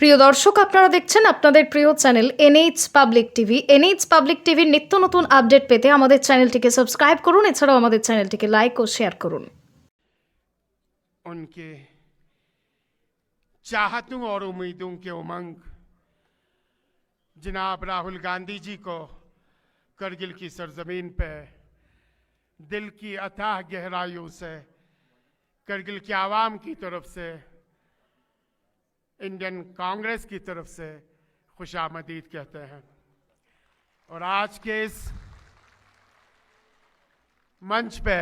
প্রিয় দর্শক, আপনারা দেখছেন আপনাদের প্রিয় channel NH public TV. NH public টিভির নিত্য নতুন আপডেট পেতে আমাদের চ্যানেলটিকে সাবস্ক্রাইব করুন। এছাড়াও আমাদের চ্যানেলটিকে লাইক ও শেয়ার করুন। उनके चाहतों और उम्मीदों के उमंग जनाब राहुल गांधी जी को करगिल की सरजमीन पे दिल की अथाह गहराइयों से करगिल के आवाम की तरफ से इंडियन कांग्रेस की तरफ से खुशामदीद कहते हैं। और आज के इस मंच पे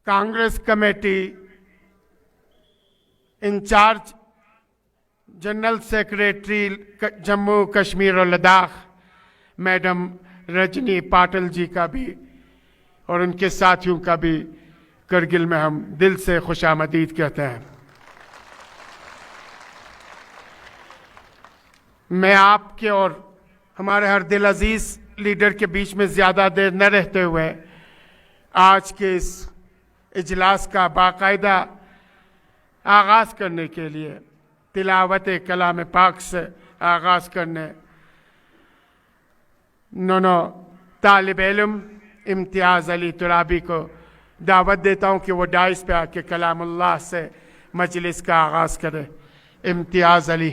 Congress committee in charge general secretary Jammu Kashmir और लद्दाख मैडम रजनी पाटिल जी का भी और उनके साथियों का भी करगिल में हम दिल से खुशामदीद कहते हैं। मैं आपके और हमारे हर दिल अजीज लीडर के बीच में ज़्यादा देर न रहते हुए आज के इस इजलास का बाकायदा आगाज़ करने के लिए तिलावत कलाम पाक से आगाज़ करने दोनों तालिब इल्म इम्तियाज़ अली तुराबी को दावत देता हूँ कि वो डाइस पे आके कलामुल्लाह से मजलिस का आगाज़ करे। इम्तियाज़ अली।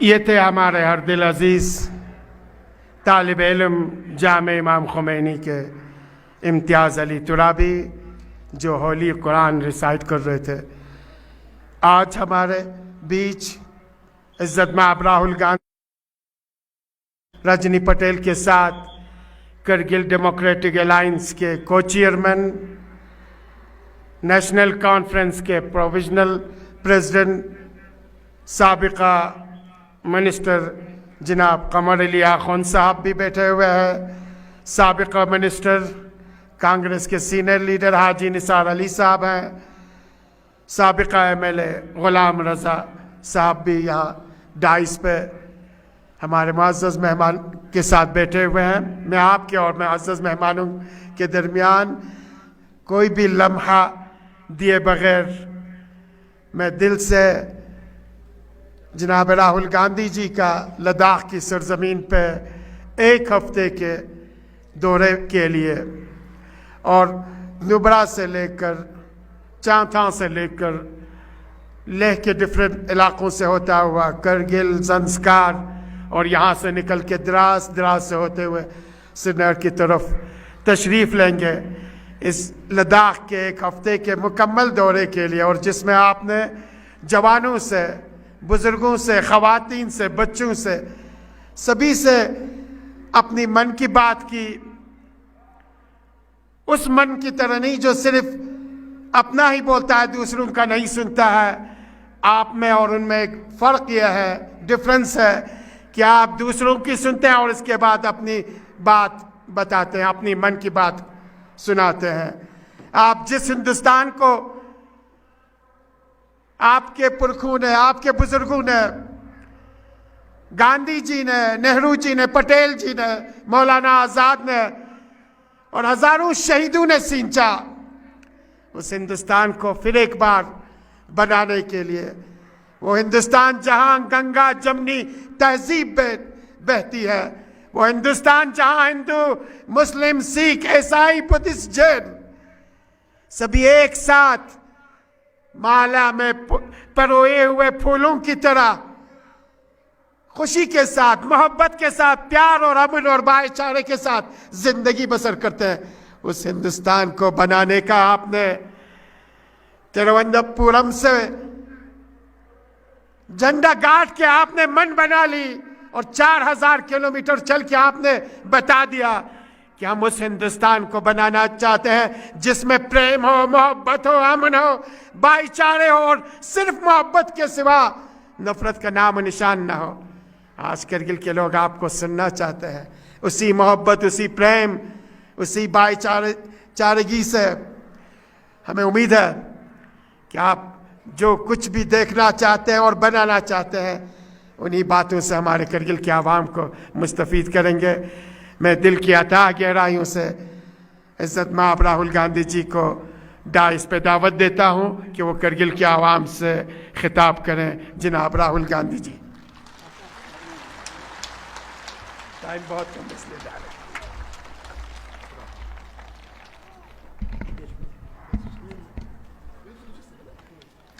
ये थे हमारे हर दिल अजीज़ तालिब इल्म जामे इमाम खुमैनी के इम्तियाज़ अली तुराबी जो होली कुरान रिसाइट कर रहे थे। आज हमारे बीच इज़्ज़त माब राहुल गांधी रजनी पटेल के साथ करगिल डेमोक्रेटिक अलायंस के को चेयरमैन, नेशनल कॉन्फ्रेंस के प्रोविजनल प्रेसिडेंट, साबिका मिनिस्टर जनाब कमर अली आखुन साहब भी बैठे हुए हैं, साबिका मिनिस्टर कांग्रेस के सीनियर लीडर हाजी निसार अली साहब हैं, साबिका MLA गुलाम रज़ा साहब भी यहाँ डाइस पे हमारे मुअज़्ज़ज़ मेहमान के साथ बैठे हुए हैं। मैं आपके और मुअज़्ज़ज़ मेहमानों के दरमियान कोई भी लम्हा दिए बगैर मैं दिल से जनाब राहुल गांधी जी का लद्दाख की सरजमीन पे एक हफ्ते के दौरे के लिए और नुब्रा से लेकर चांथा से लेकर लेह के डिफरेंट इलाकों से होता हुआ करगिल, ज़ंस्कार और यहाँ से निकल के द्रास से होते हुए श्रीनगर की तरफ तशरीफ़ लेंगे इस लद्दाख के एक हफ्ते के मुकम्मल दौरे के लिए, और जिसमें आपने जवानों से, बुज़ुर्गों से, ख़वातीन से, बच्चों से, सभी से अपनी मन की बात की। उस मन की तरह नहीं जो सिर्फ अपना ही बोलता है, दूसरों का नहीं सुनता है। आप में और उनमें एक फ़र्क यह है, डिफरेंस है कि आप दूसरों की सुनते हैं और इसके बाद अपनी बात बताते हैं, अपनी मन की बात सुनाते हैं। आप जिस हिंदुस्तान को आपके पुरखों ने, आपके बुजुर्गों ने, गांधी जी ने, नेहरू जी ने, पटेल जी ने, मौलाना आज़ाद ने और हज़ारों शहीदों ने सींचा, उस हिंदुस्तान को फिर एक बार बनाने के लिए, वो हिंदुस्तान जहां गंगा जमनी तहजीब बहती है, वो हिंदुस्तान जहां हिंदू, मुस्लिम, सिख, ईसाई, बुद्धिस्ट, जैन सभी एक साथ माला में परोए हुए फूलों की तरह खुशी के साथ, मोहब्बत के साथ, प्यार और अमन और भाईचारे के साथ जिंदगी बसर करते हैं। उस हिंदुस्तान को बनाने का आपने तिरुवनंतपुरम से झंडा गाड़ के आपने मन बना ली और 4000 किलोमीटर चल के आपने बता दिया कि हम उस हिंदुस्तान को बनाना चाहते हैं जिसमें प्रेम हो, मोहब्बत हो, अमन हो, भाईचारे हो और सिर्फ मोहब्बत के सिवा नफरत का नाम निशान ना हो। आज करगिल के लोग आपको सुनना चाहते हैं। उसी मोहब्बत, उसी प्रेम, उसी भाईचारगी से हमें उम्मीद है कि आप जो कुछ भी देखना चाहते हैं और बनाना चाहते हैं, उन्हीं बातों से हमारे करगिल के आवाम को मुस्तफ़ीद करेंगे। मैं दिल की अता गहराइयों से इज़्ज़त माब राहुल गांधी जी को डाइस पे दावत देता हूँ कि वो करगिल के आवाम से खिताब करें। जनाब राहुल गांधी जी। टाइम बहुत कम इसलिए जा रहे हैं।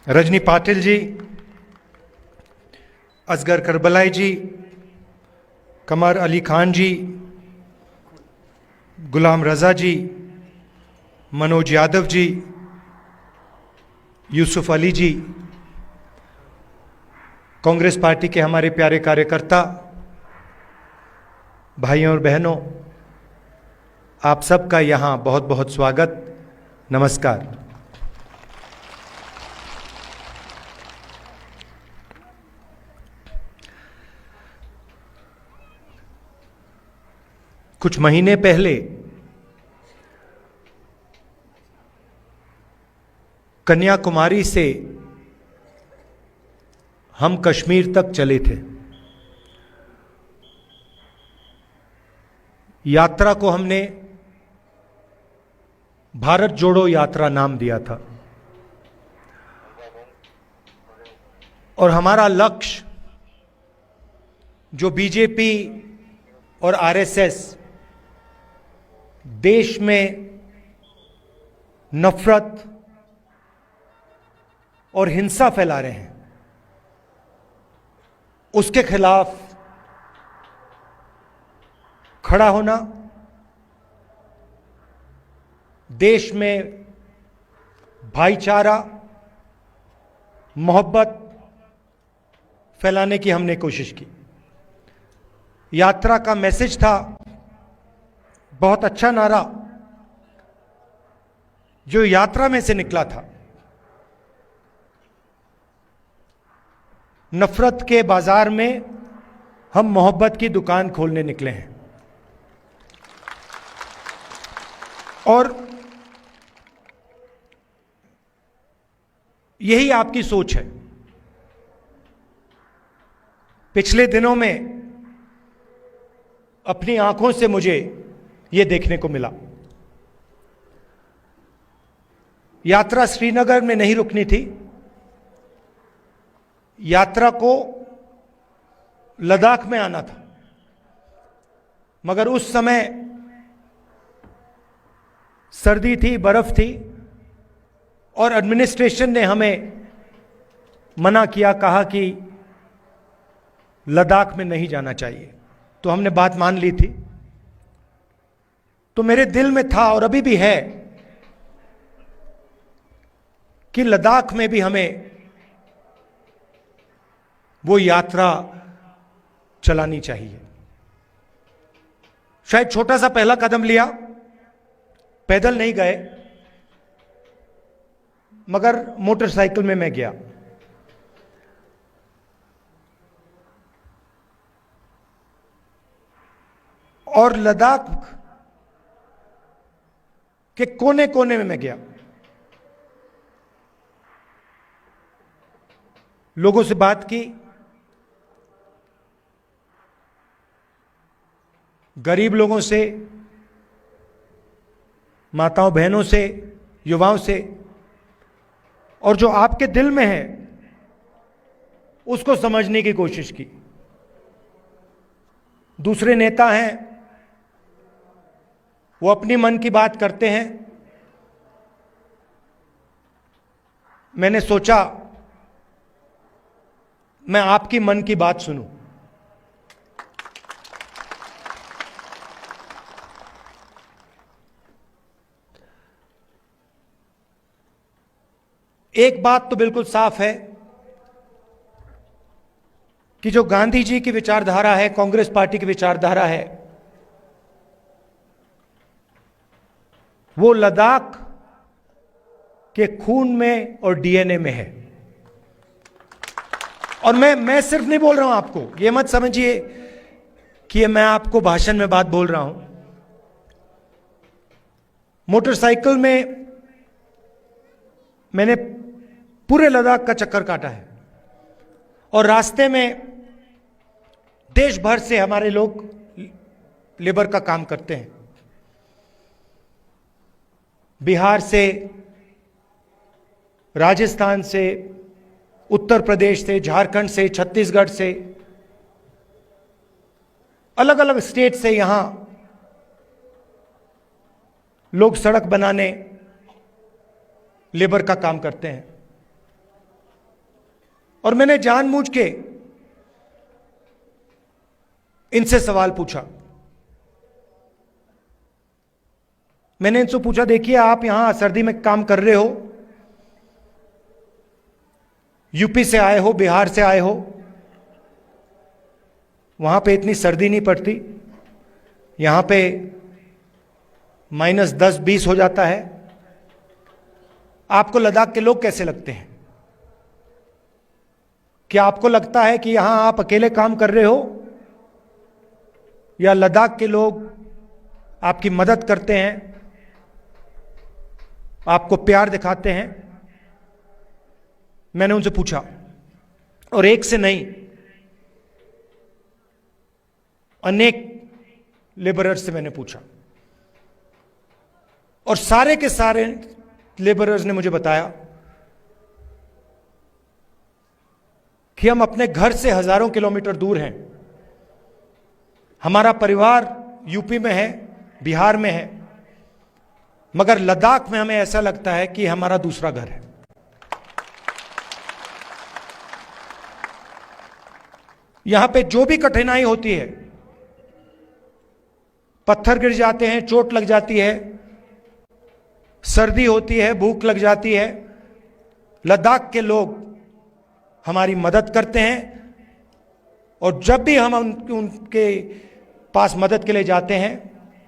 रजनी पाटिल जी, असगर करबलाई जी, कमर अली खान जी, गुलाम रज़ा जी, मनोज यादव जी, यूसुफ अली जी, कांग्रेस पार्टी के हमारे प्यारे कार्यकर्ता, भाइयों और बहनों, आप सबका यहाँ बहुत बहुत स्वागत, नमस्कार। कुछ महीने पहले कन्याकुमारी से हम कश्मीर तक चले थे। यात्रा को हमने भारत जोड़ो यात्रा नाम दिया था और हमारा लक्ष्य जो बीजेपी और आरएसएस देश में नफरत और हिंसा फैला रहे हैं, उसके खिलाफ खड़ा होना, देश में भाईचारा, मोहब्बत फैलाने की हमने कोशिश की। यात्रा का मैसेज था, बहुत अच्छा नारा जो यात्रा में से निकला था, नफरत के बाजार में हम मोहब्बत की दुकान खोलने निकले हैं। और यही आपकी सोच है। पिछले दिनों में अपनी आंखों से मुझे यह देखने को मिला। यात्रा श्रीनगर में नहीं रुकनी थी, यात्रा को लद्दाख में आना था, मगर उस समय सर्दी थी, बर्फ थी और एडमिनिस्ट्रेशन ने हमें मना किया, कहा कि लद्दाख में नहीं जाना चाहिए। तो हमने बात मान ली थी। तो मेरे दिल में था और अभी भी है कि लद्दाख में भी हमें वो यात्रा चलानी चाहिए। शायद छोटा सा पहला कदम लिया, पैदल नहीं गए, मगर मोटरसाइकिल में मैं गया। और लद्दाख के कोने कोने में मैं गया, लोगों से बात की, गरीब लोगों से, माताओं बहनों से, युवाओं से, और जो आपके दिल में है उसको समझने की कोशिश की। दूसरे नेता हैं, वो अपनी मन की बात करते हैं। मैंने सोचा मैं आपकी मन की बात सुनूं। एक बात तो बिल्कुल साफ है कि जो गांधी जी की विचारधारा है, कांग्रेस पार्टी की विचारधारा है, वो लद्दाख के खून में और डीएनए में है। और मैं सिर्फ नहीं बोल रहा हूं आपको, ये मत समझिए कि मैं आपको भाषण में बात बोल रहा हूं। मोटरसाइकिल में मैंने पूरे लद्दाख का चक्कर काटा है और रास्ते में देश भर से हमारे लोग लेबर का काम करते हैं। बिहार से, राजस्थान से, उत्तर प्रदेश से, झारखंड से, छत्तीसगढ़ से, अलग अलग स्टेट से यहां लोग सड़क बनाने, लेबर का काम करते हैं। और मैंने जानबूझ के इनसे सवाल पूछा। मैंने इनसे पूछा, देखिए आप यहां सर्दी में काम कर रहे हो, यूपी से आए हो, बिहार से आए हो, वहां पे इतनी सर्दी नहीं पड़ती, यहां पे -10-20 हो जाता है, आपको लद्दाख के लोग कैसे लगते हैं? क्या आपको लगता है कि यहां आप अकेले काम कर रहे हो या लद्दाख के लोग आपकी मदद करते हैं, आपको प्यार दिखाते हैं? मैंने उनसे पूछा, और एक से नहीं, अनेक लेबरर्स से मैंने पूछा, और सारे के सारे लेबरर्स ने मुझे बताया कि हम अपने घर से हजारों किलोमीटर दूर हैं, हमारा परिवार यूपी में है, बिहार में है, मगर लद्दाख में हमें ऐसा लगता है कि हमारा दूसरा घर है। यहां पे जो भी कठिनाई होती है, पत्थर गिर जाते हैं, चोट लग जाती है, सर्दी होती है, भूख लग जाती है, लद्दाख के लोग हमारी मदद करते हैं। और जब भी हम उनके पास मदद के लिए जाते हैं,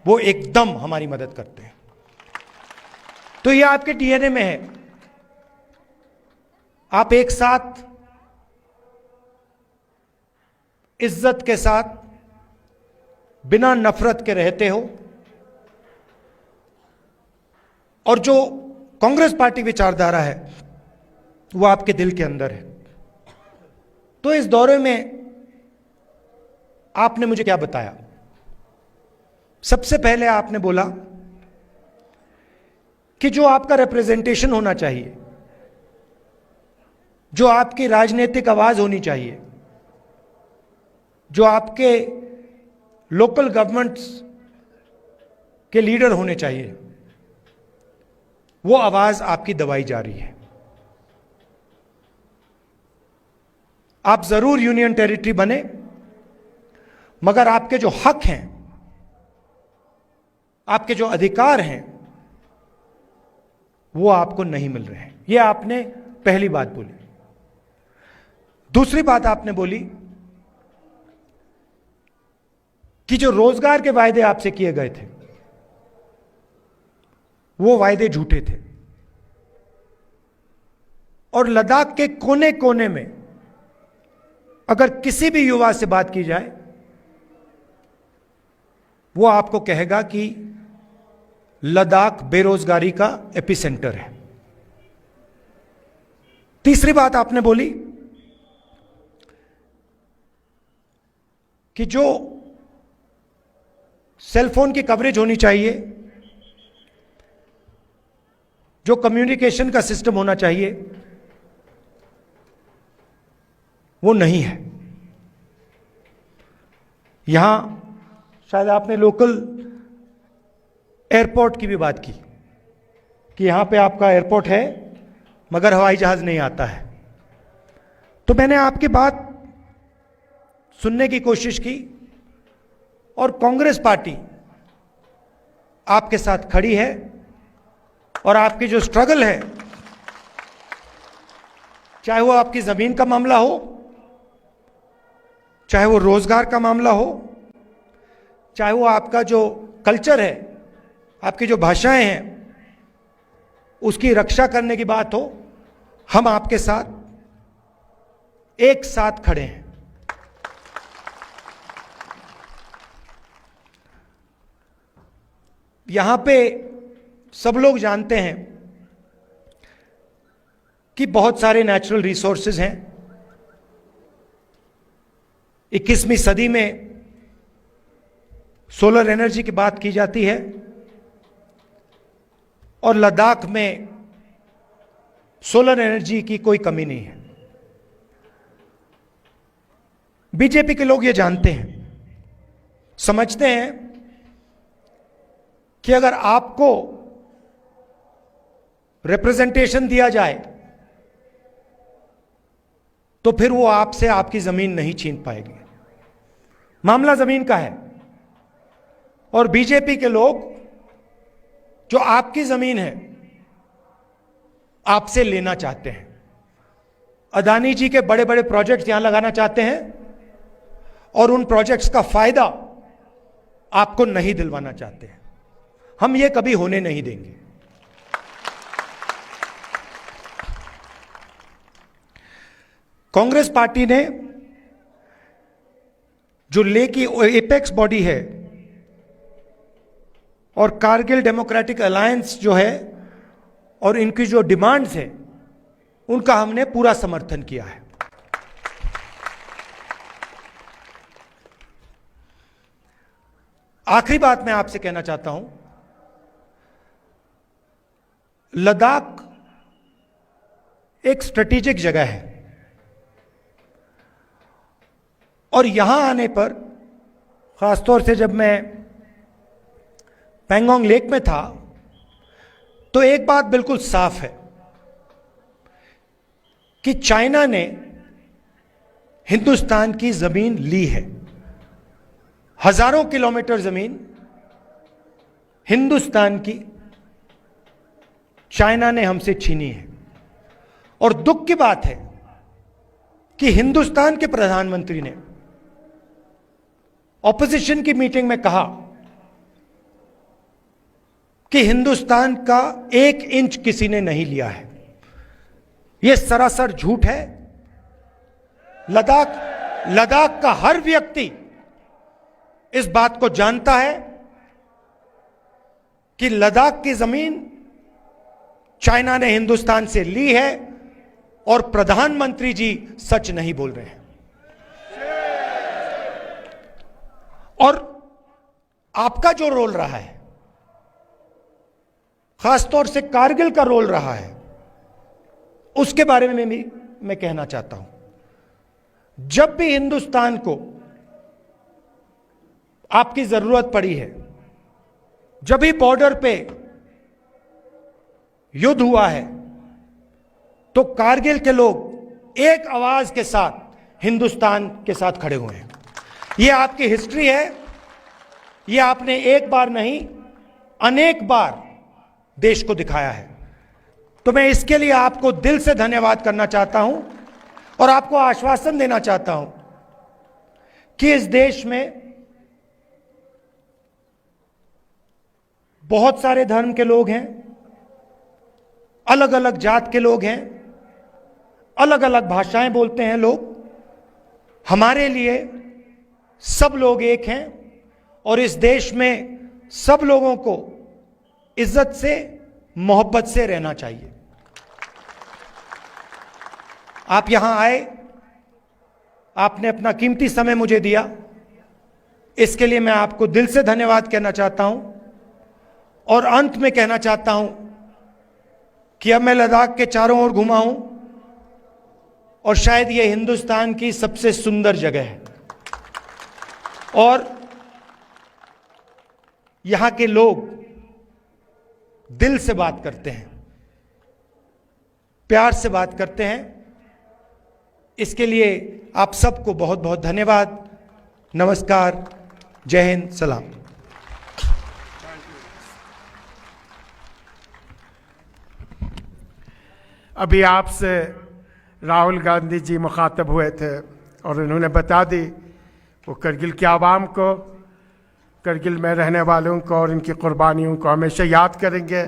वो एकदम हमारी मदद करते हैं। तो ये आपके डीएनए में है। आप एक साथ इज्जत के साथ बिना नफरत के रहते हो, और जो कांग्रेस पार्टी विचारधारा है वो आपके दिल के अंदर है। तो इस दौरे में आपने मुझे क्या बताया? सबसे पहले आपने बोला कि जो आपका रिप्रेजेंटेशन होना चाहिए, जो आपकी राजनीतिक आवाज होनी चाहिए, जो आपके लोकल गवर्नमेंट्स के लीडर होने चाहिए, वो आवाज आपकी दबाई जा रही है। आप जरूर यूनियन टेरिटरी बने, मगर आपके जो हक हैं, आपके जो अधिकार हैं, वो आपको नहीं मिल रहे हैं। ये आपने पहली बात बोली। दूसरी बात आपने बोली कि जो रोजगार के वायदे आपसे किए गए थे, वो वायदे झूठे थे। और लद्दाख के कोने कोने में अगर किसी भी युवा से बात की जाए, वो आपको कहेगा कि लद्दाख बेरोजगारी का एपिसेंटर है। तीसरी बात आपने बोली कि जो सेलफोन की कवरेज होनी चाहिए, जो कम्युनिकेशन का सिस्टम होना चाहिए, वो नहीं है। यहां शायद आपने लोकल एयरपोर्ट की भी बात की कि यहां पे आपका एयरपोर्ट है मगर हवाई जहाज नहीं आता है। तो मैंने आपकी बात सुनने की कोशिश की, और कांग्रेस पार्टी आपके साथ खड़ी है, और आपकी जो स्ट्रगल है, चाहे वो आपकी जमीन का मामला हो, चाहे वो रोजगार का मामला हो, चाहे वो आपका जो कल्चर है, आपकी जो भाषाएं हैं, उसकी रक्षा करने की बात हो, हम आपके साथ एक साथ खड़े हैं। यहां पे सब लोग जानते हैं कि बहुत सारे नेचुरल रिसोर्सेज हैं। 21वीं सदी में सोलर एनर्जी की बात की जाती है, और लद्दाख में सोलर एनर्जी की कोई कमी नहीं है। बीजेपी के लोग ये जानते हैं, समझते हैं कि अगर आपको रिप्रेजेंटेशन दिया जाए तो फिर वो आपसे आपकी जमीन नहीं छीन पाएगी। मामला जमीन का है, और बीजेपी के लोग जो आपकी जमीन है आपसे लेना चाहते हैं। अदानी जी के बड़े बड़े प्रोजेक्ट्स यहां लगाना चाहते हैं, और उन प्रोजेक्ट्स का फायदा आपको नहीं दिलवाना चाहते हैं। हम ये कभी होने नहीं देंगे। कांग्रेस पार्टी ने जो लेह की एपेक्स बॉडी है और कारगिल डेमोक्रेटिक अलायंस जो है, और इनकी जो डिमांड्स हैं, उनका हमने पूरा समर्थन किया है। आखिरी बात मैं आपसे कहना चाहता हूं, लद्दाख एक स्ट्रेटेजिक जगह है, और यहां आने पर, खासतौर से जब मैं पैंगोंग लेक में था, तो एक बात बिल्कुल साफ है कि चाइना ने हिंदुस्तान की जमीन ली है। हजारों किलोमीटर जमीन हिंदुस्तान की चाइना ने हमसे छीनी है। और दुख की बात है कि हिंदुस्तान के प्रधानमंत्री ने ऑपोजिशन की मीटिंग में कहा कि हिंदुस्तान का 1 इंच किसी ने नहीं लिया है। यह सरासर झूठ है। लद्दाख का हर व्यक्ति इस बात को जानता है कि लद्दाख की जमीन चाइना ने हिंदुस्तान से ली है और प्रधानमंत्री जी सच नहीं बोल रहे हैं। और आपका जो रोल रहा है, खासतौर से कारगिल का रोल रहा है, उसके बारे में भी मैं कहना चाहता हूं। जब भी हिंदुस्तान को आपकी जरूरत पड़ी है, जब भी बॉर्डर पे युद्ध हुआ है, तो कारगिल के लोग एक आवाज के साथ हिंदुस्तान के साथ खड़े हुए हैं। यह आपकी हिस्ट्री है। यह आपने एक बार नहीं, अनेक बार देश को दिखाया है। तो मैं इसके लिए आपको दिल से धन्यवाद करना चाहता हूं और आपको आश्वासन देना चाहता हूं कि इस देश में बहुत सारे धर्म के लोग हैं, अलग अलग जात के लोग हैं, अलग अलग भाषाएं बोलते हैं लोग। हमारे लिए सब लोग एक हैं और इस देश में सब लोगों को इज्जत से, मोहब्बत से रहना चाहिए। आप यहां आए, आपने अपना कीमती समय मुझे दिया, इसके लिए मैं आपको दिल से धन्यवाद कहना चाहता हूं। और अंत में कहना चाहता हूं कि अब मैं लद्दाख के चारों ओर घुमा हूं और शायद यह हिंदुस्तान की सबसे सुंदर जगह है। और यहां के लोग दिल से बात करते हैं, प्यार से बात करते हैं। इसके लिए आप सबको बहुत बहुत धन्यवाद। नमस्कार, जय हिंद, सलाम। अभी आपसे राहुल गांधी जी मुखातब हुए थे और उन्होंने बता दी वो करगिल के आवाम को, करगिल में रहने वालों को और इनकी कुर्बानियों को हमेशा याद करेंगे।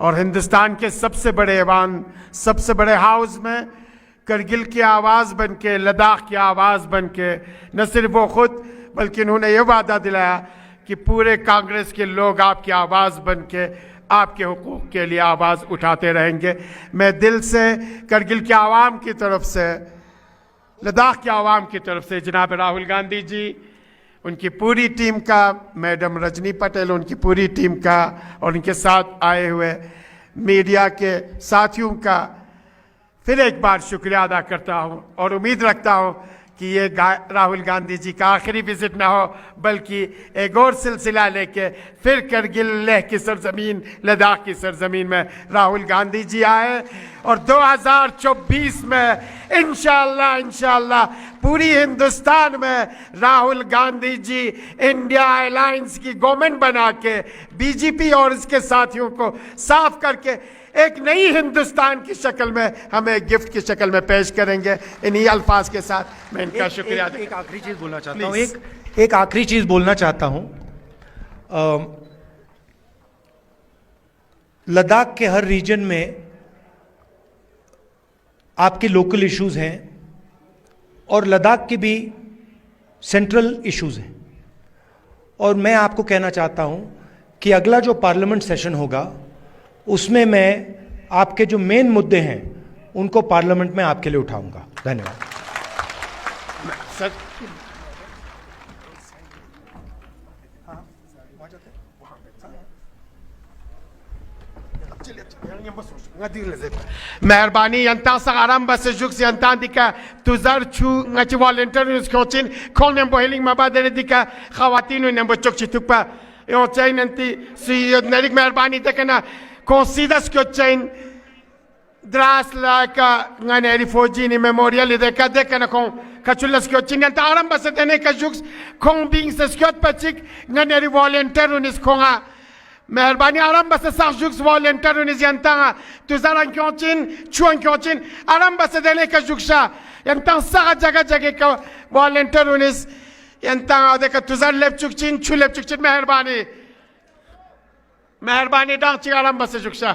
और हिंदुस्तान के सबसे बड़े ऐवान, सबसे बड़े हाउस में करगिल की आवाज़ बन के, लद्दाख की आवाज़ बन के, न सिर्फ वो खुद बल्कि उन्होंने ये वादा दिलाया कि पूरे कांग्रेस के लोग आपकी आवाज़ बन के आपके हुकूक के लिए आवाज़ उठाते रहेंगे। मैं दिल से करगिल के आवाम की तरफ से, लद्दाख के आवाम की तरफ से जनाब राहुल गांधी जी, उनकी पूरी टीम का, मैडम रजनी पटेल, उनकी पूरी टीम का और उनके साथ आए हुए मीडिया के साथियों का फिर एक बार शुक्रिया अदा करता हूं और उम्मीद रखता हूं कि ये राहुल गांधी जी का आखिरी विजिट ना हो, बल्कि एक और सिलसिला लेके फिर करगिल, लेह की सरजमीन, लद्दाख की सरजमीन में राहुल गांधी जी आए और 2024 में इंशाअल्लाह पूरी हिंदुस्तान में राहुल गांधी जी इंडिया अलायंस की गवर्नमेंट बना के बीजेपी और इसके साथियों को साफ करके एक नई हिंदुस्तान की शक्ल में हमें गिफ्ट की शक्ल में पेश करेंगे। इन्हीं अल्फाज के साथ मैं इनका शुक्रिया एक आखिरी चीज बोलना चाहता हूँ। एक आखिरी चीज बोलना चाहता हूँ। लद्दाख के हर रीजन में आपके लोकल इश्यूज हैं और लद्दाख के भी सेंट्रल इश्यूज हैं। और मैं आपको कहना चाहता हूं कि अगला जो पार्लियामेंट सेशन होगा उसमें मैं आपके जो मेन मुद्दे हैं उनको पार्लियामेंट में आपके लिए उठाऊंगा। धन्यवाद सर। मेहरबानी यंता सगारम बस जुक्स यंता दिका तुजार छु ngach volunteers कोचिन कोनेम बोहिलिंग मबादरे दिका खवातीन ने बच्चों चितुपा यो चाइन अंती सी नरिक मेहरबानी तकना considas que chain dras la ka ngane refugee ni memorial de ka de kana con kachulas kyo chin ta aram basa dene ka juks khong bing sa skyot pachik nganeri volunteer unis khonga मेहरबानी आराम बस साजुक्स volunteer उन्हें जनता तुझारा क्यों चिन चुन क्यों चिन आराम बस देने का जुक्शा यंता सागा जगह जगह का वॉलंटियर उन्हें यंता देखा तुझार लेप चुक चिन मेहरबानी मेहरबानी डांग चिन आराम बस जुक्शा